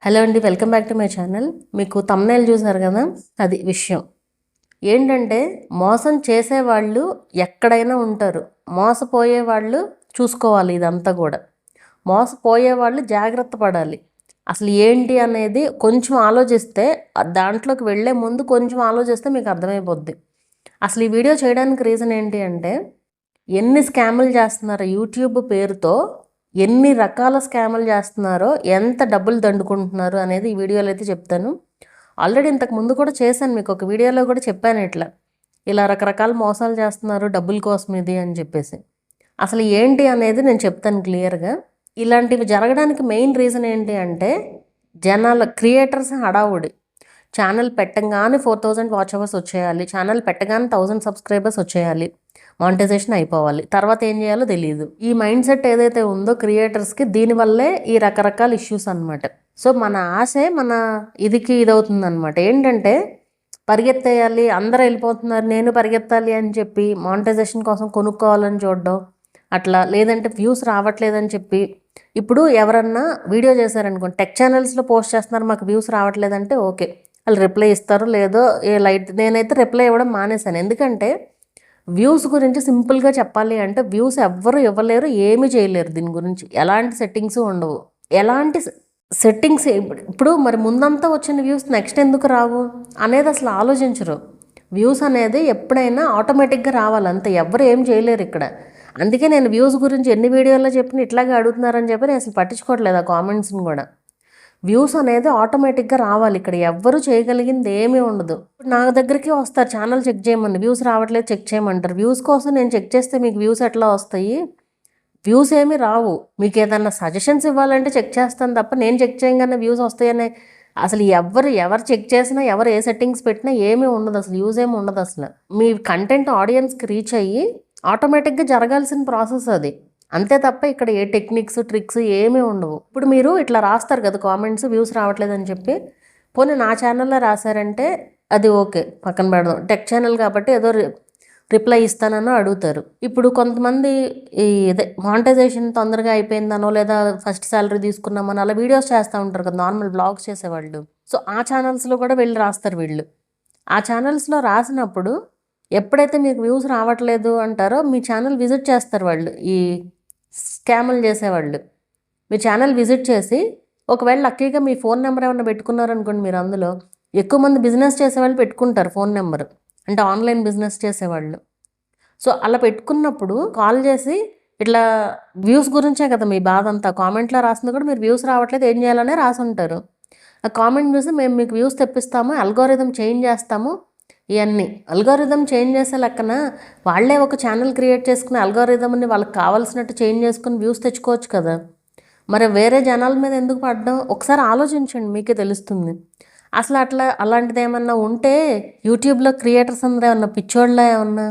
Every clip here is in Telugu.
హలో అండి, welcome back to my channel. మీకు తమ్నైల్ చూసారు కదా, అది విషయం ఏంటంటే మోసం చేసేవాళ్ళు ఎక్కడైనా ఉంటారు, మోసపోయే వాళ్ళు చూసుకోవాలి. ఇదంతా కూడా మోసపోయే వాళ్ళు జాగ్రత్త పడాలి. అసలు ఏంటి అనేది కొంచెం ఆలోచిస్తే, దాంట్లోకి వెళ్ళే ముందు కొంచెం ఆలోచిస్తే మీకు అర్థమైపోద్ది. అసలు ఈ వీడియో చేయడానికి రీజన్ ఏంటి అంటే, ఎన్ని స్కాములు చేస్తున్నారు యూట్యూబ్ పేరుతో, ఎన్ని రకాల స్కాములు చేస్తున్నారో, ఎంత డబ్బులు దండుకుంటున్నారు అనేది ఈ వీడియోలో అయితే చెప్తాను. ఆల్రెడీ ఇంతకు ముందు కూడా చేశాను, మీకు ఒక వీడియోలో కూడా చెప్పాను ఇలా రకరకాల మోసాలు చేస్తున్నారు డబ్బుల కోసం ఇది అని చెప్పేసి. అసలు ఏంటి అనేది నేను చెప్తాను క్లియర్గా. ఇలాంటివి జరగడానికి మెయిన్ రీజన్ ఏంటి అంటే, జనాల క్రియేటర్స్ హడావుడి. ఛానల్ పెట్టగానే 4000 వాచ్ అవర్స్ వచ్చేయాలి, ఛానల్ పెట్టగానే 1000 సబ్స్క్రైబర్స్ వచ్చేయాలి, మానిటైజేషన్ అయిపోవాలి, తర్వాత ఏం చేయాలో తెలియదు. ఈ మైండ్ సెట్ ఏదైతే ఉందో క్రియేటర్స్కి, దీనివల్లే ఈ రకరకాల ఇష్యూస్ అనమాట. సో మన ఆశే మన ఇదికి ఇదవుతుంది అనమాట. ఏంటంటే పరిగెత్తేయాలి, అందరూ వెళ్ళిపోతున్నారు నేను పరిగెత్తాలి అని చెప్పి మానిటైజేషన్ కోసం కొనుక్కోవాలని చూడడం అట్లా, లేదంటే వ్యూస్ రావట్లేదని చెప్పి. ఇప్పుడు ఎవరన్నా వీడియో చేశారనుకోండి, టెక్ ఛానల్స్లో పోస్ట్ చేస్తున్నారు, మాకు వ్యూస్ రావట్లేదంటే ఓకే, వాళ్ళు రిప్లై ఇస్తారు, లేదో ఏ లైట్. నేనైతే రిప్లై ఇవ్వడం మానేశాను. ఎందుకంటే వ్యూస్ గురించి సింపుల్గా చెప్పాలి అంటే, వ్యూస్ ఎవ్వరు ఇవ్వలేరు, ఏమీ చేయలేరు. దీని గురించి ఎలాంటి సెట్టింగ్స్ ఉండవు. ఎలాంటి సెట్టింగ్స్ ఇప్పుడు మరి ముందంతా వచ్చిన వ్యూస్ నెక్స్ట్ ఎందుకు రావు అనేది అసలు ఆలోచించరు. వ్యూస్ అనేది ఎప్పుడైనా ఆటోమేటిక్గా రావాలి, అంతే. ఎవరు ఏం చేయలేరు ఇక్కడ. అందుకే నేను వ్యూస్ గురించి ఎన్ని వీడియోల్లో చెప్పిన ఇట్లాగే అడుగుతున్నారని చెప్పి నేను అసలు పట్టించుకోవట్లేదు ఆ కామెంట్స్ని కూడా. వ్యూస్ అనేది ఆటోమేటిక్గా రావాలి, ఇక్కడ ఎవ్వరు చేయగలిగింది ఏమీ ఉండదు. నా దగ్గరికి వస్తారు ఛానల్ చెక్ చేయమని, వ్యూస్ రావట్లేదు చెక్ చేయమంటారు. వ్యూస్ కోసం నేను చెక్ చేస్తే మీకు వ్యూస్ ఎట్లా వస్తాయి? వ్యూస్ ఏమీ రావు. మీకు ఏదన్నా సజెషన్స్ ఇవ్వాలంటే చెక్ చేస్తాను తప్ప, నేను చెక్ చేయగానే వ్యూస్ వస్తాయనే అసలు ఎవరు చెక్ చేసినా, ఎవరు ఏ సెట్టింగ్స్ పెట్టినా ఏమీ ఉండదు, అసలు యూజ్ ఏమి ఉండదు. అసలు మీ కంటెంట్ ఆడియన్స్కి రీచ్ అయ్యి ఆటోమేటిక్గా జరగాల్సిన ప్రాసెస్ అది, అంతే తప్ప ఇక్కడ ఏ టెక్నిక్స్ ట్రిక్స్ ఏమీ ఉండవు. ఇప్పుడు మీరు ఇట్లా రాస్తారు కదా కామెంట్స్, వ్యూస్ రావట్లేదని చెప్పి. పోనీ నా ఛానల్లో రాశారంటే అది ఓకే, పక్కన పెడదాం. టెక్ ఛానల్ కాబట్టి ఏదో రిప్లై ఇస్తానో అడుగుతారు. ఇప్పుడు కొంతమంది ఇదే మానిటైజేషన్ తొందరగా అయిపోయిందనో, లేదా ఫస్ట్ శాలరీ తీసుకున్నామనో అలా వీడియోస్ చేస్తూ ఉంటారు కదా, నార్మల్ బ్లాగ్స్ చేసేవాళ్ళు. సో ఆ ఛానల్స్లో కూడా వెళ్ళి రాస్తారు వీళ్ళు. ఆ ఛానల్స్లో రాసినప్పుడు ఎప్పుడైతే మీకు వ్యూస్ రావట్లేదు అంటారో, మీ ఛానల్ విజిట్ చేస్తారు వాళ్ళు, ఈ స్కాములు చేసేవాళ్ళు. మీ ఛానల్ విజిట్ చేసి, ఒకవేళ లక్కీగా మీ ఫోన్ నెంబర్ ఏమైనా పెట్టుకున్నారనుకోండి, మీరు అందులో ఎక్కువ మంది బిజినెస్ చేసేవాళ్ళు పెట్టుకుంటారు ఫోన్ నెంబర్, అంటే ఆన్లైన్ బిజినెస్ చేసేవాళ్ళు. సో అలా పెట్టుకున్నప్పుడు కాల్ చేసి, ఇట్లా వ్యూస్ గురించే కదా మీ బాధ అంతా, కామెంట్లో రాసింది కూడా మీరు వ్యూస్ రావట్లేదు ఏం చేయాలనే రాసి ఉంటారు. ఆ కామెంట్ చూసి మేము మీకు వ్యూస్ తెప్పిస్తాము, అల్గోరిథం చేంజ్ చేస్తాము, ఇవన్నీ. అల్గోరిథం చేంజ్ చేసే లెక్కన వాళ్ళే ఒక ఛానల్ క్రియేట్ చేసుకుని అల్గోరిథంని వాళ్ళకి కావాల్సినట్టు చేంజ్ చేసుకుని వ్యూస్ తెచ్చుకోవచ్చు కదా. మరి వేరే జనాల మీద ఎందుకు పడ్డం? ఒకసారి ఆలోచించండి, మీకే తెలుస్తుంది. అసలు అలాంటిది ఏమన్నా ఉంటే యూట్యూబ్లో క్రియేటర్స్ అందరూ ఏమన్నా పిచ్చోళ్ళ, ఏమన్నా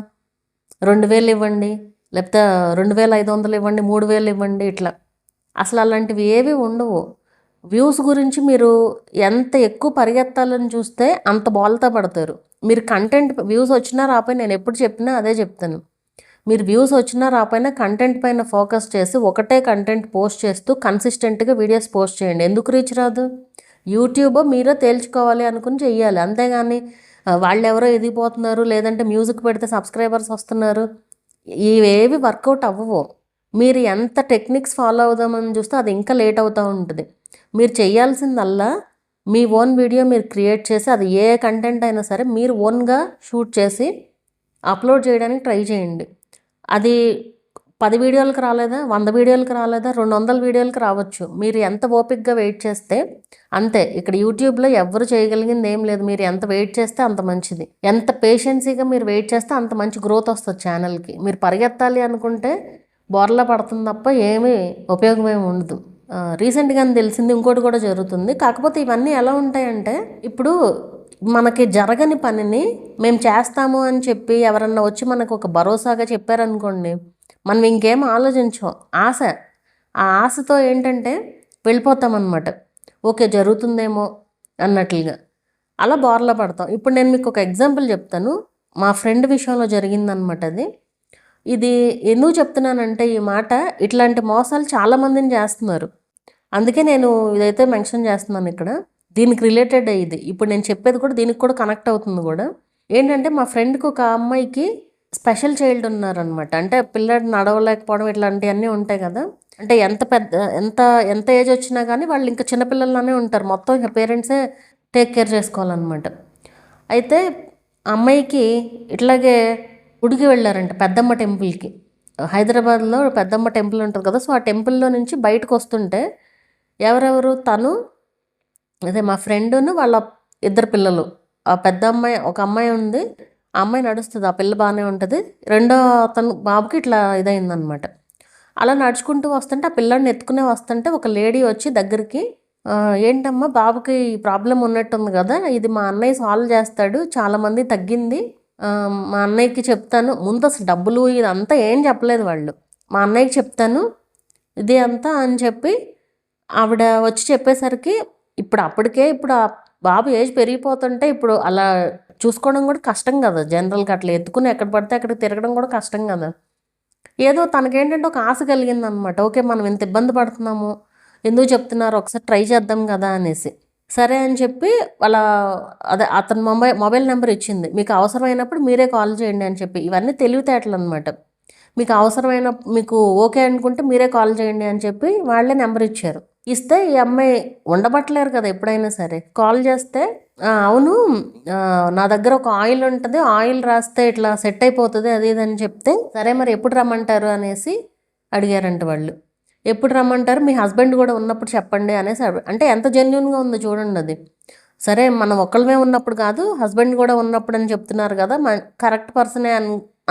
2000 ఇవ్వండి, లేకపోతే 2500 ఇవ్వండి, 3000 ఇవ్వండి, ఇట్లా. అసలు అలాంటివి ఏవి ఉండవు. వ్యూస్ గురించి మీరు ఎంత ఎక్కువ పరిగెత్తాలని చూస్తే అంత బోల్తా పడతారు. మీరు కంటెంట్ వ్యూస్ వచ్చినా రాపోయినా, నేను ఎప్పుడు చెప్పినా అదే చెప్తాను, మీరు వ్యూస్ వచ్చినా రాపోయినా కంటెంట్ పైన ఫోకస్ చేసి ఒకటే కంటెంట్ పోస్ట్ చేస్తూ కన్సిస్టెంట్గా వీడియోస్ పోస్ట్ చేయండి. ఎందుకు రీచ్ రాదు? యూట్యూబ్ మీరే తేల్చుకోవాలి అనుకుని చెయ్యాలి, అంతేగాని వాళ్ళెవరో ఎదిగిపోతున్నారు, లేదంటే మ్యూజిక్ పెడితే సబ్స్క్రైబర్స్ వస్తున్నారు, ఇవేవి వర్కౌట్ అవ్వవు. మీరు ఎంత టెక్నిక్స్ ఫాలో అవుదామని చూస్తే అది ఇంకా లేట్ అవుతూ ఉంటుంది. మీరు చేయాల్సిందల్లా మీ ఓన్ వీడియో మీరు క్రియేట్ చేసి, అది ఏ కంటెంట్ అయినా సరే మీరు ఓన్గా షూట్ చేసి అప్లోడ్ చేయడానికి ట్రై చేయండి. అది 10 వీడియోలకు రాలేదా, 100 వీడియోలకు రాలేదా, 200 వీడియోలకు రావచ్చు. మీరు ఎంత ఓపిక్గా వెయిట్ చేస్తే అంతే. ఇక్కడ యూట్యూబ్లో ఎవరు చేయగలిగింది ఏం లేదు, మీరు ఎంత వెయిట్ చేస్తే అంత మంచిది. ఎంత పేషెన్సీగా మీరు వెయిట్ చేస్తే అంత మంచి గ్రోత్ వస్తుంది ఛానల్కి. మీరు పరిగెత్తాలి అనుకుంటే బోర్లా పడుతుంది తప్ప ఏమీ ఉపయోగం ఏమి ఉండదు. రీసెంట్గా తెలిసింది ఇంకోటి కూడా జరుగుతుంది. కాకపోతే ఇవన్నీ ఎలా ఉంటాయంటే, ఇప్పుడు మనకి జరగని పనిని మేము చేస్తాము అని చెప్పి ఎవరన్నా వచ్చి మనకు ఒక భరోసాగా చెప్పారనుకోండి, మనం ఇంకేం ఆలోచించాం, ఆ ఆశతో ఏంటంటే వెళ్ళిపోతామన్నమాట. ఓకే జరుగుతుందేమో అన్నట్లుగా అలా బోర్లా పడతాం. ఇప్పుడు నేను మీకు ఒక ఎగ్జాంపుల్ చెప్తాను, మా ఫ్రెండ్ విషయంలో జరిగిందనమాట అది. ఇది ఎందుకు చెప్తున్నానంటే ఈ మాట, ఇట్లాంటి మోసాలు చాలామందిని చేస్తున్నారు. అందుకే నేను ఇదైతే మెన్షన్ చేస్తున్నాను ఇక్కడ. దీనికి రిలేటెడ్ ఇది. ఇప్పుడు నేను చెప్పేది కూడా దీనికి కూడా కనెక్ట్ అవుతుంది కూడా. ఏంటంటే మా ఫ్రెండ్కి ఒక అమ్మాయికి స్పెషల్ చైల్డ్ ఉన్నారనమాట. అంటే పిల్లాడు నడవలేకపోవడం ఇట్లాంటివన్నీ ఉంటాయి కదా. అంటే ఎంత పెద్ద ఎంత ఎంత ఏజ్ వచ్చినా కానీ వాళ్ళు ఇంకా చిన్నపిల్లల్లోనే ఉంటారు. మొత్తం ఇక పేరెంట్సే టేక్ కేర్ చేసుకోవాలన్నమాట. అయితే అమ్మాయికి ఇట్లాగే గుడికి వెళ్ళారంట, పెద్దమ్మ టెంపుల్కి. హైదరాబాద్లో పెద్దమ్మ టెంపుల్ ఉంటుంది కదా. సో ఆ టెంపుల్లో నుంచి బయటకు వస్తుంటే ఎవరెవరు, తను, అదే మా ఫ్రెండ్ను వాళ్ళ ఇద్దరు పిల్లలు, ఆ పెద్ద అమ్మాయి ఒక అమ్మాయి ఉంది, ఆ అమ్మాయి నడుస్తుంది, ఆ పిల్ల బాగానే ఉంటుంది. రెండో తను బాబుకి ఇట్లా ఇదైందనమాట. అలా నడుచుకుంటూ వస్తుంటే ఆ పిల్లాడిని ఎత్తుకునే వస్తుంటే ఒక లేడీ వచ్చి దగ్గరికి, ఏంటమ్మా బాబుకి ప్రాబ్లం ఉన్నట్టుంది కదా, ఇది మా అన్నయ్య సాల్వ్ చేస్తాడు, చాలామంది తగ్గింది, మా అన్నయ్యకి చెప్తాను. ముందు అసలు డబ్బులు ఇదంతా ఏం చెప్పలేదు వాళ్ళు. మా అన్నయ్యకి చెప్తాను ఇది అంతా అని చెప్పి ఆవిడ వచ్చి చెప్పేసరికి, ఇప్పుడు ఆ బాబు ఏజ్ పెరిగిపోతుంటే ఇప్పుడు అలా చూసుకోవడం కూడా కష్టం కదా. జనరల్గా అట్లా ఎత్తుకుని ఎక్కడ పడితే అక్కడికి తిరగడం కూడా కష్టం కదా. ఏదో తనకేంటంటే ఒక ఆశ కలిగిందనమాట. ఓకే, మనం ఇంత ఇబ్బంది పడుతున్నాము, ఎందుకు చెప్తున్నారు, ఒకసారి ట్రై చేద్దాం కదా అనేసి. సరే అని చెప్పి వాళ్ళ అదే అతని మొబైల్ నెంబర్ ఇచ్చింది. మీకు అవసరమైనప్పుడు మీరే కాల్ చేయండి అని చెప్పి. ఇవన్నీ తెలివితేటలు అనమాట. మీకు అవసరమైన, మీకు ఓకే అనుకుంటే మీరే కాల్ చేయండి అని చెప్పి వాళ్ళే నెంబర్ ఇచ్చారు. ఇస్తే ఈ అమ్మాయి ఉండబట్టలేరు కదా ఎప్పుడైనా సరే. కాల్ చేస్తే అవును, నా దగ్గర ఒక ఆయిల్ ఉంటుంది, ఆయిల్ రాస్తే ఇట్లా సెట్ అయిపోతుంది అది ఇది అని చెప్తే, సరే మరి ఎప్పుడు రమ్మంటారు అనేసి అడిగారంట వాళ్ళు. ఎప్పుడు రమ్మంటారు, మీ హస్బెండ్ కూడా ఉన్నప్పుడు చెప్పండి అనేసి అంటే ఎంత జెన్యున్గా ఉందో చూడండి అది. సరే మనం ఒక్కళ్ళమే ఉన్నప్పుడు కాదు, హస్బెండ్ కూడా ఉన్నప్పుడు అని చెప్తున్నారు కదా, కరెక్ట్ పర్సనే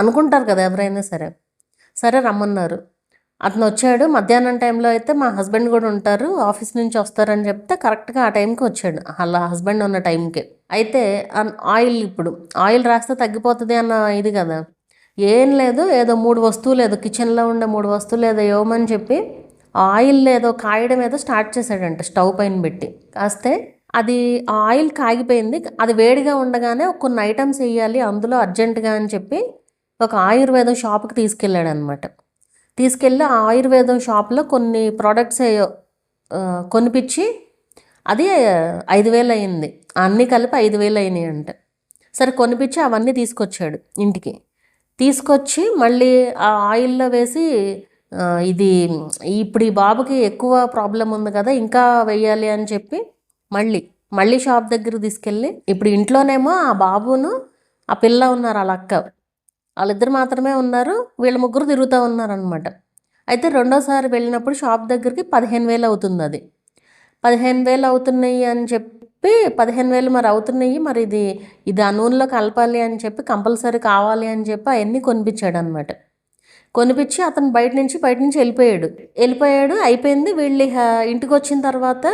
అనుకుంటారు కదా ఎవరైనా సరే. సరే రమ్మన్నారు. అతను వచ్చాడు. మధ్యాహ్నం టైంలో అయితే మా హస్బెండ్ కూడా ఉంటారు, ఆఫీస్ నుంచి వస్తారని చెప్తే కరెక్ట్గా ఆ టైంకి వచ్చాడు, అలా హస్బెండ్ ఉన్న టైంకి. అయితే ఆయిల్, ఇప్పుడు ఆయిల్ రాస్తే తగ్గిపోతుంది అన్న ఇది కదా. ఏం లేదు, ఏదో 3 వస్తువులు, ఏదో కిచెన్లో ఉండే 3 వస్తువులు ఏదో ఇవ్వమని చెప్పి ఆయిల్ ఏదో కాయడం ఏదో స్టార్ట్ చేశాడంట స్టవ్ పైన పెట్టి. కాస్తే అది ఆయిల్ కాగిపోయింది. అది వేడిగా ఉండగానే కొన్ని ఐటమ్స్ వేయాలి అందులో అర్జెంటుగా అని చెప్పి ఒక ఆయుర్వేదం షాప్కి తీసుకెళ్ళాడు అనమాట. తీసుకెళ్ళి ఆ ఆయుర్వేదం షాప్లో కొన్ని ప్రోడక్ట్స్ కొనిపించి అది 5,000 అయింది. అన్నీ కలిపి 5,000 అయినాయి అంట. సరే కొనిపించి అవన్నీ తీసుకొచ్చాడు ఇంటికి. తీసుకొచ్చి మళ్ళీ ఆ ఆయిల్లో వేసి, ఇది ఇప్పుడు ఈ బాబుకి ఎక్కువ ప్రాబ్లం ఉంది కదా, ఇంకా వెయ్యాలి అని చెప్పి మళ్ళీ షాప్ దగ్గర తీసుకెళ్ళి, ఇప్పుడు ఇంట్లోనేమో ఆ బాబును ఆ పిల్ల ఉన్నారు, వాళ్ళ అక్క, వాళ్ళిద్దరు మాత్రమే ఉన్నారు. వీళ్ళ ముగ్గురు తిరుగుతూ ఉన్నారనమాట. అయితే రెండోసారి వెళ్ళినప్పుడు షాప్ దగ్గరికి 15,000 అవుతుంది. అది 15,000 అవుతున్నాయి అని చెప్పి, 15,000 మరి అవుతున్నాయి, మరి ఇది ఆ నూనెలో కలపాలి అని చెప్పి, కంపల్సరీ కావాలి అని చెప్పి అవన్నీ కొనిపించాడు అనమాట. కొనిపించి అతను బయట నుంచి వెళ్ళిపోయాడు. అయిపోయింది. వీళ్ళు ఇంటికి వచ్చిన తర్వాత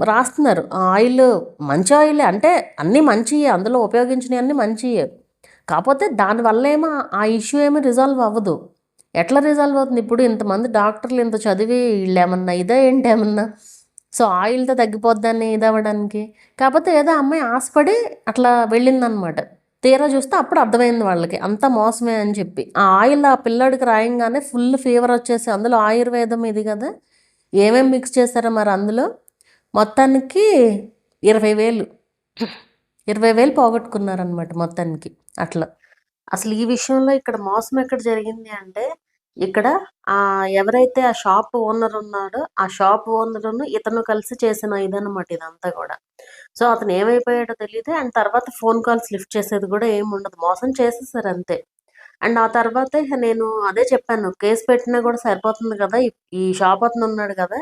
రాస్తున్నారు. ఆయిల్ మంచి ఆయిలే, అంటే అన్నీ మంచియే, అందులో ఉపయోగించినవి అన్నీ మంచియే. కాకపోతే దానివల్ల ఏమో ఆ ఇష్యూ ఏమీ రిజాల్వ్ అవ్వదు. ఎట్లా రిజాల్వ్ అవుతుంది, ఇప్పుడు ఇంతమంది డాక్టర్లు ఇంత చదివి వీళ్ళు ఏమన్నా ఇదే ఏంటి ఏమన్నా, సో ఆయిల్తో తగ్గిపోద్దని ఇది అవ్వడానికి. కాకపోతే ఏదో అమ్మాయి ఆశపడి అట్లా వెళ్ళిందనమాట. తీరా చూస్తే అప్పుడు అర్థమైంది వాళ్ళకి అంతా మోసమే అని చెప్పి. ఆ ఆయిల్ ఆ పిల్లాడికి రాయంగానే ఫుల్ ఫీవర్ వచ్చేసి, అందులో ఆయుర్వేదం ఇది కదా, ఏమేమి మిక్స్ చేశారో మరి అందులో మొత్తానికి 20,000 20,000 పోగొట్టుకున్నారనమాట మొత్తానికి. అట్లా అసలు ఈ విషయంలో ఇక్కడ మోసం ఎక్కడ జరిగింది అంటే, ఇక్కడ ఎవరైతే ఆ షాప్ ఓనర్ ఉన్నాడో ఆ షాప్ ఓనర్ను ఇతను కలిసి చేసిన ఇదనమాట ఇదంతా కూడా. సో అతను ఏమైపోయాడో తెలియదు. అండ్ తర్వాత ఫోన్ కాల్స్ లిఫ్ట్ చేసేది కూడా ఏమి ఉండదు, మోసం చేసేసారు అంతే. అండ్ ఆ తర్వాత నేను అదే చెప్పాను, కేసు పెట్టినా కూడా సరిపోతుంది కదా, ఈ షాప్ అతను ఉన్నాడు కదా,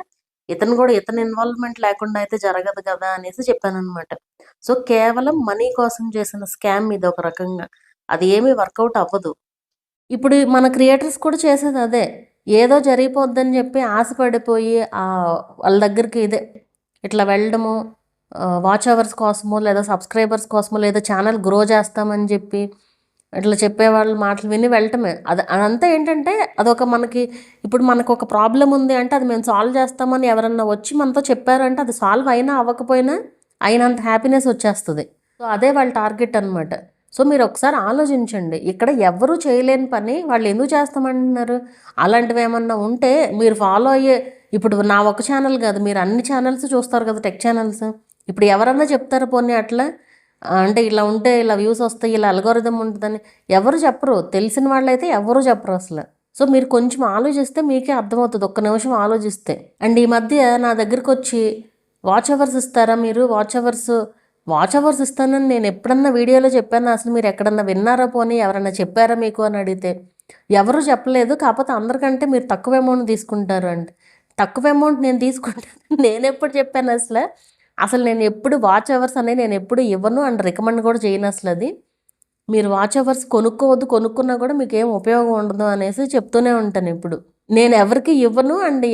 ఇతని ఇన్వాల్వ్మెంట్ లేకుండా అయితే జరగదు కదా అనేసి చెప్పాను అనమాట. సో కేవలం మనీ కోసం చేసిన స్కామ్ ఇది ఒక రకంగా. అది ఏమీ వర్కౌట్ అవ్వదు. ఇప్పుడు మన క్రియేటర్స్ కూడా చేసేది అదే. ఏదో జరిగిపోద్దని చెప్పి ఆశపడిపోయి వాళ్ళ దగ్గరికి ఇట్లా వెళ్ళడము, వాచ్ అవర్స్ కోసమో లేదా సబ్స్క్రైబర్స్ కోసమో లేదా ఛానల్ గ్రో చేస్తామని చెప్పి ఇట్లా చెప్పేవాళ్ళ మాటలు విని వెళ్ళటమే. అదంతా ఏంటంటే అదొక ఇప్పుడు మనకు ఒక ప్రాబ్లం ఉంది అంటే అది మేము సాల్వ్ చేస్తామని ఎవరన్నా వచ్చి మనతో చెప్పారంటే అది సాల్వ్ అయినా అవ్వకపోయినా అయినంత హ్యాపీనెస్ వచ్చేస్తుంది. సో అదే వాళ్ళ టార్గెట్ అనమాట. సో మీరు ఒకసారి ఆలోచించండి. ఇక్కడ ఎవరు చేయలేని పని వాళ్ళు ఎందుకు చేస్తామంటున్నారు? అలాంటివి ఏమన్నా ఉంటే మీరు ఫాలో అయ్యే, ఇప్పుడు నా ఒక ఛానల్ కాదు, మీరు అన్ని ఛానల్స్ చూస్తారు కదా, టెక్ ఛానల్స్. ఇప్పుడు ఎవరన్నా చెప్తారా పోనీ అట్లా? అంటే ఇలా ఉంటే ఇలా వ్యూస్ వస్తాయి, ఇలా అల్గోరిథం ఉంటుందని ఎవరు చెప్పరు. తెలిసిన వాళ్ళైతే ఎవరు చెప్పరు అసలు. సో మీరు కొంచెం ఆలోచిస్తే మీకే అర్థమవుతుంది, ఒక్క నిమిషం ఆలోచిస్తే. అండ్ ఈ మధ్య నా దగ్గరికి వచ్చి వాచ్ అవర్స్ ఇస్తారా మీరు, వాచ్ అవర్స్ ఇస్తానని నేను ఎప్పుడన్నా వీడియోలో చెప్పాను? అసలు మీరు ఎక్కడన్నా విన్నారా పోనీ, ఎవరన్నా చెప్పారా మీకు అని అడిగితే ఎవరు చెప్పలేదు. కాకపోతే అందరికంటే మీరు తక్కువ అమౌంట్ తీసుకుంటారు అంటే, తక్కువ అమౌంట్ నేను తీసుకుంటాను నేను ఎప్పుడు చెప్పాను అసలు నేను ఎప్పుడు వాచ్ అవర్స్ అనేది నేను ఎప్పుడు ఇవ్వను అండ్ రికమెండ్ కూడా చేయను అసలు. అది మీరు వాచ్ అవర్స్ కొనుక్కోవద్దు, కొనుక్కున్నా కూడా మీకు ఏం ఉపయోగం ఉండదు అనేసి చెప్తూనే ఉంటాను ఇప్పుడు. నేను ఎవరికి ఇవ్వను. అండ్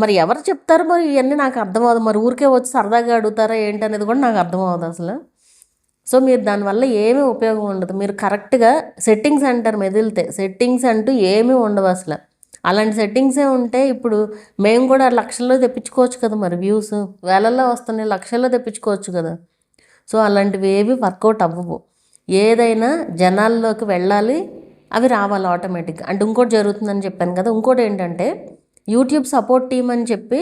మరి ఎవరు చెప్తారు మరి ఇవన్నీ నాకు అర్థమవుతుంది. మరి ఊరికే వచ్చి సరదాగా అడుగుతారా ఏంటనేది కూడా నాకు అర్థమవుతుంది అసలు. సో మీరు దానివల్ల ఏమీ ఉపయోగం ఉండదు. మీరు కరెక్ట్గా సెట్టింగ్స్ అంటారు మెదిలితే, సెట్టింగ్స్ అంటూ ఏమీ ఉండవు అసలు. అలాంటి సెట్టింగ్సే ఉంటే ఇప్పుడు మేము కూడా లక్షల్లో తెప్పించుకోవచ్చు కదా, మరి వ్యూస్ వేలల్లో వస్తున్నాయి, లక్షల్లో తెప్పించుకోవచ్చు కదా. సో అలాంటివి ఏవి వర్కౌట్ అవ్వవు. ఏదైనా జనాల్లోకి వెళ్ళాలి, అవి రావాలి ఆటోమేటిక్గా. అంటే ఇంకోటి జరుగుతుందని చెప్పాను కదా, ఇంకోటి ఏంటంటే యూట్యూబ్ సపోర్ట్ టీమ్ అని చెప్పి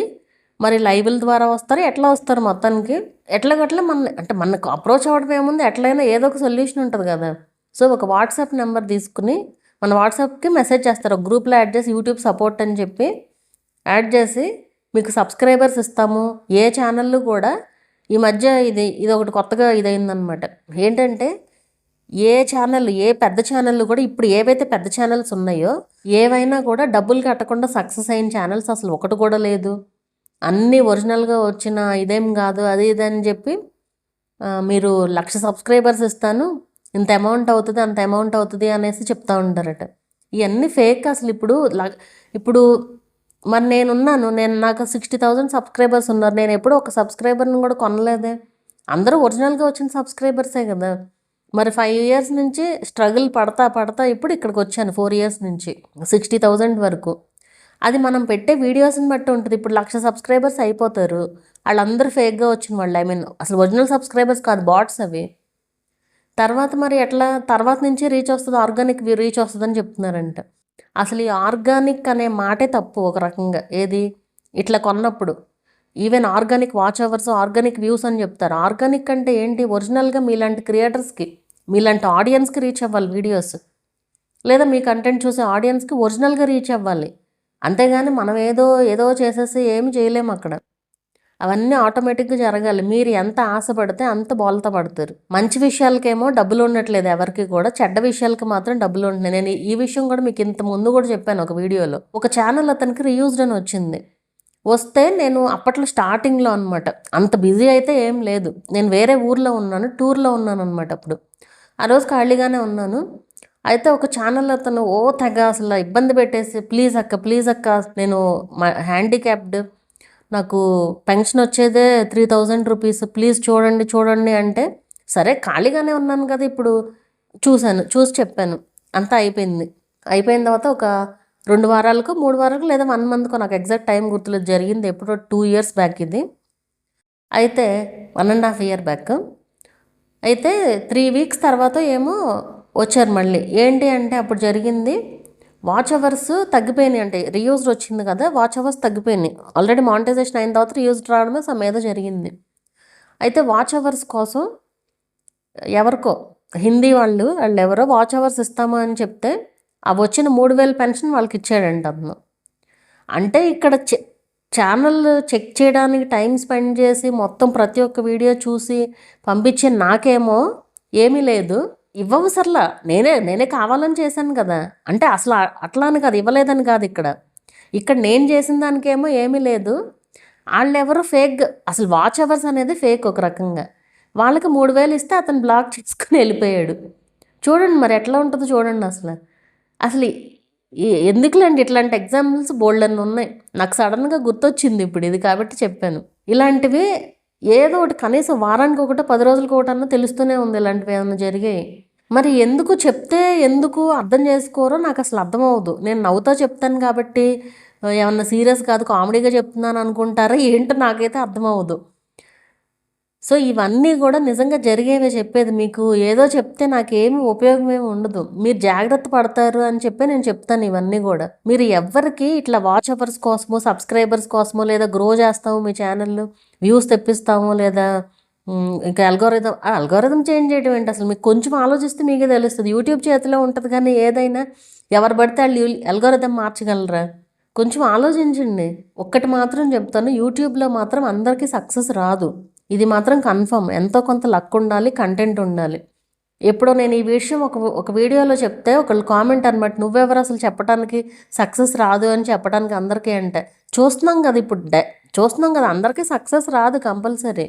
మరి లైవ్ల ద్వారా వస్తారు, ఎట్లా వస్తారు మొత్తానికి, ఎట్లాగట్లా మనకు అప్రోచ్ అవ్వడం ఏముంది, ఎట్లయినా ఏదో ఒక సొల్యూషన్ ఉంటుంది కదా. సో ఒక వాట్సాప్ నెంబర్ తీసుకుని మన వాట్సాప్కి మెసేజ్ చేస్తారు, ఒక గ్రూప్లో యాడ్ చేసి యూట్యూబ్ సపోర్ట్ అని చెప్పి యాడ్ చేసి మీకు సబ్స్క్రైబర్స్ ఇస్తాము. ఏ ఛానళ్ళు కూడా ఈ మధ్య ఇది ఒకటి కొత్తగా ఇదైందనమాట. ఏంటంటే ఏ ఛానల్, ఏ పెద్ద ఛానళ్ళు కూడా ఇప్పుడు ఏవైతే పెద్ద ఛానల్స్ ఉన్నాయో ఏవైనా కూడా డబ్బులు కట్టకుండా సక్సెస్ అయిన ఛానల్స్ అసలు ఒకటి కూడా లేదు. అన్నీ ఒరిజినల్గా వచ్చిన ఇదేం కాదు, అది ఇది అని చెప్పి మీరు 1,00,000 సబ్స్క్రైబర్స్ ఇస్తాను, ఇంత అమౌంట్ అవుతుంది, అంత అమౌంట్ అవుతుంది అనేసి చెప్తూ ఉంటారట. ఇవన్నీ ఫేక్ అసలు. ఇప్పుడు మరి నాకు 60,000 సబ్స్క్రైబర్స్ ఉన్నారు, నేను ఎప్పుడూ ఒక సబ్స్క్రైబర్ని కూడా కొనలేదే. అందరూ ఒరిజినల్గా వచ్చిన సబ్స్క్రైబర్సే కదా. మరి 5 years నుంచి స్ట్రగుల్ పడతా ఇప్పుడు ఇక్కడికి వచ్చాను, 4 years నుంచి 60,000 వరకు. అది మనం పెట్టే వీడియోస్ని బట్టి ఉంటుంది. ఇప్పుడు 1,00,000 సబ్స్క్రైబర్స్ అయిపోతారు, వాళ్ళందరూ ఫేక్గా వచ్చిన వాళ్ళు, అసలు ఒరిజినల్ సబ్స్క్రైబర్స్ కాదు, బాట్స్ అవి. తర్వాత మరి ఎట్లా తర్వాత నుంచి రీచ్ వస్తుంది, ఆర్గానిక్ రీచ్ వస్తుందని చెప్తున్నారంట. అసలు ఈ ఆర్గానిక్ అనే మాటే తప్పు ఒక రకంగా. ఏది ఇట్లా కొన్నప్పుడు even organic watch hours, organic views అని చెప్తారు. ఆర్గానిక్ అంటే ఏంటి, ఒరిజినల్గా మీలాంటి క్రియేటర్స్కి, మీలాంటి ఆడియన్స్కి రీచ్ అవ్వాలి వీడియోస్, లేదా మీ కంటెంట్ చూసే ఆడియన్స్కి ఒరిజినల్గా రీచ్ అవ్వాలి. అంతేగాని మనం ఏదో చేసేసి ఏమి చేయలేము అక్కడ. అవన్నీ ఆటోమేటిక్గా జరగాలి. మీరు ఎంత ఆశపడితే అంత బోల్తా పడతారు. మంచి విషయాలకేమో డబ్బులు ఉండట్లేదు ఎవరికి కూడా, చెడ్డ విషయాలకి మాత్రం డబ్బులు ఉంటున్నాయి. నేను ఈ విషయం కూడా మీకు ఇంత ముందు కూడా చెప్పాను ఒక వీడియోలో. ఒక ఛానల్ అతనికి రీయూజ్డ్ అని వచ్చింది. వస్తే నేను అప్పట్లో స్టార్టింగ్లో అనమాట, అంత బిజీ అయితే ఏం లేదు, నేను వేరే ఊర్లో ఉన్నాను, టూర్లో ఉన్నాను అనమాట. అప్పుడు ఆ రోజు ఖాళీగానే ఉన్నాను. అయితే ఒక ఛానల్ అతను తెగ అసలు ఇబ్బంది పెట్టేసి, ప్లీజ్ అక్క నేను హ్యాండిక్యాప్డ్, నాకు పెన్షన్ వచ్చేదే 3,000 రూపీస్, ప్లీజ్ చూడండి అంటే, సరే ఖాళీగానే ఉన్నాను కదా, ఇప్పుడు చూసి చెప్పాను, అంతా అయిపోయిన తర్వాత ఒక 2 వారాలకు 3 వారాలకు లేదా 1 monthకో, నాకు ఎగ్జాక్ట్ టైం గుర్తులేదు, జరిగింది ఎప్పుడో 2 years బ్యాక్ ఇది. అయితే 1.5 year బ్యాక్. అయితే 3 weeks తర్వాత ఏమో వచ్చారు మళ్ళీ. ఏంటి అంటే అప్పుడు జరిగింది, వాచ్ అవర్స్ తగ్గిపోయినాయి, అంటే రీయూజ్డ్ వచ్చింది కదా, వాచ్ అవర్స్ తగ్గిపోయినాయి. ఆల్రెడీ మానిటైజేషన్ అయిన తర్వాత రీయూజ్డ్ రావడమే ఏదో జరిగింది. అయితే వాచ్ అవర్స్ కోసం ఎవరికో హిందీ వాళ్ళు ఎవరో వాచ్ అవర్స్ ఇస్తామా అని చెప్తే అవి వచ్చిన 3,000 పెన్షన్ వాళ్ళకి ఇచ్చాడంట అతను. అంటే ఇక్కడ ఛానల్ చెక్ చేయడానికి టైం స్పెండ్ చేసి మొత్తం ప్రతి ఒక్క వీడియో చూసి పంపించే నాకేమో ఏమీ లేదు, ఇవ్వవసరలా, నేనే కావాలని చేశాను కదా. అంటే అసలు అట్లా అని కాదు, ఇవ్వలేదని కాదు, ఇక్కడ నేను చేసిన దానికేమో ఏమీ లేదు. వాళ్ళెవరో ఫేక్, అసలు వాచ్ అవర్స్ అనేది ఫేక్ ఒక రకంగా. వాళ్ళకి 3,000 ఇస్తే అతను బ్లాక్ చేసుకుని వెళ్ళిపోయాడు. చూడండి మరి ఎట్లా ఉంటుందో చూడండి. అసలు ఎందుకులేండి, ఇట్లాంటి ఎగ్జాంపుల్స్ బోల్డ్ అన్నీ ఉన్నాయి. నాకు సడన్గా గుర్తొచ్చింది ఇప్పుడు ఇది, కాబట్టి చెప్పాను. ఇలాంటివి ఏదో ఒకటి కనీసం వారానికి ఒకటో 10 రోజులకు ఒకటన్నా తెలుస్తూనే ఉంది ఇలాంటివి ఏమైనా జరిగాయి. మరి ఎందుకు చెప్తే ఎందుకు అర్థం చేసుకోరో నాకు అసలు అర్థమవుదు. నేను నవ్వుతో చెప్తాను కాబట్టి ఏమన్నా సీరియస్ కాదు, కామెడీగా చెప్తున్నాను అనుకుంటారా ఏంటో నాకైతే అర్థమవుదు. సో ఇవన్నీ కూడా నిజంగా జరిగేవే చెప్పేది. మీకు ఏదో చెప్తే నాకేమి ఉపయోగమేమి ఉండదు. మీరు జాగ్రత్త పడతారు అని చెప్పి నేను చెప్తాను ఇవన్నీ కూడా. మీరు ఎవ్వరికి ఇట్లా వాచ్ అవర్స్ కోసమో, సబ్స్క్రైబర్స్ కోసమో, లేదా గ్రో చేస్తాము మీ ఛానల్, వ్యూస్ తెప్పిస్తాము, లేదా ఇంకా అల్గోరిథం చేంజ్ చేయడం ఏంటి అసలు? మీకు కొంచెం ఆలోచిస్తే మీకే తెలుస్తుంది. యూట్యూబ్ చేతిలో ఉంటుంది కానీ ఏదైనా ఎవరు పడితే వాళ్ళు అల్గోరిథం మార్చగలరా? కొంచెం ఆలోచించండి. ఒక్కటి మాత్రం చెప్తాను, యూట్యూబ్లో మాత్రం అందరికీ సక్సెస్ రాదు. ఇది మాత్రం కన్ఫర్మ్. ఎంతో కొంత లక్ ఉండాలి, కంటెంట్ ఉండాలి. ఎప్పుడో నేను ఈ విషయం ఒక వీడియోలో చెప్తే ఒకళ్ళు కామెంట్ అనమాట, నువ్వెవరు అసలు చెప్పడానికి, సక్సెస్ రాదు అని చెప్పడానికి అందరికీ అంటే. చూస్తున్నాం కదా ఇప్పుడు చూస్తున్నాం కదా, అందరికీ సక్సెస్ రాదు కంపల్సరీ.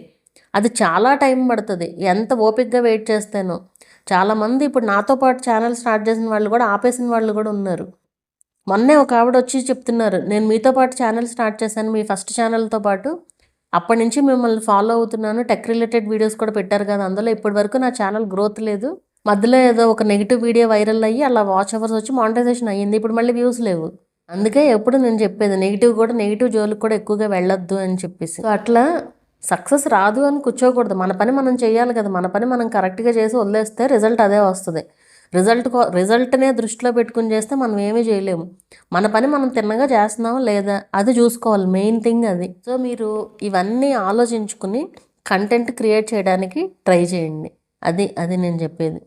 అది చాలా టైం పడుతుంది, ఎంత ఓపికగా వెయిట్ చేస్తానో. చాలామంది ఇప్పుడు నాతో పాటు ఛానల్ స్టార్ట్ చేసిన వాళ్ళు కూడా ఆపేసిన వాళ్ళు కూడా ఉన్నారు. మొన్నే ఒక ఆవిడ వచ్చి చెప్తున్నారు, నేను మీతో పాటు ఛానల్ స్టార్ట్ చేశాను, మీ ఫస్ట్ ఛానల్తో పాటు. అప్పటి నుంచి మిమ్మల్ని ఫాలో అవుతున్నాను, టెక్ రిలేటెడ్ వీడియోస్ కూడా పెట్టారు కదా అందులో. ఇప్పటి వరకు నా ఛానల్ గ్రోత్ లేదు. మధ్యలో ఏదో ఒక నెగిటివ్ వీడియో వైరల్ అయ్యి అలా వాచ్ అవర్స్ వచ్చి మానిటైజేషన్ అయ్యింది, ఇప్పుడు మళ్ళీ వ్యూస్ లేవు. అందుకే ఎప్పుడు నేను చెప్పేది, నెగిటివ్ జోలికి కూడా ఎక్కువగా వెళ్ళొద్దు అని చెప్పేసి. సో అట్లా సక్సెస్ రాదు అని కూర్చోకూడదు. మన పని మనం చేయాలి కదా, మన పని మనం కరెక్ట్గా చేసి వదిలేస్తే రిజల్ట్ అదే వస్తుంది. రిజల్ట్నే దృష్టిలో పెట్టుకుని చేస్తే మనం ఏమీ చేయలేము. మన పని మనం తిన్నగా చేస్తున్నామా లేదా అది చూసుకోవాలి, మెయిన్ థింగ్ అది. సో మీరు ఇవన్నీ ఆలోచించుకుని కంటెంట్ క్రియేట్ చేయడానికి ట్రై చేయండి. అది నేను చెప్పేది.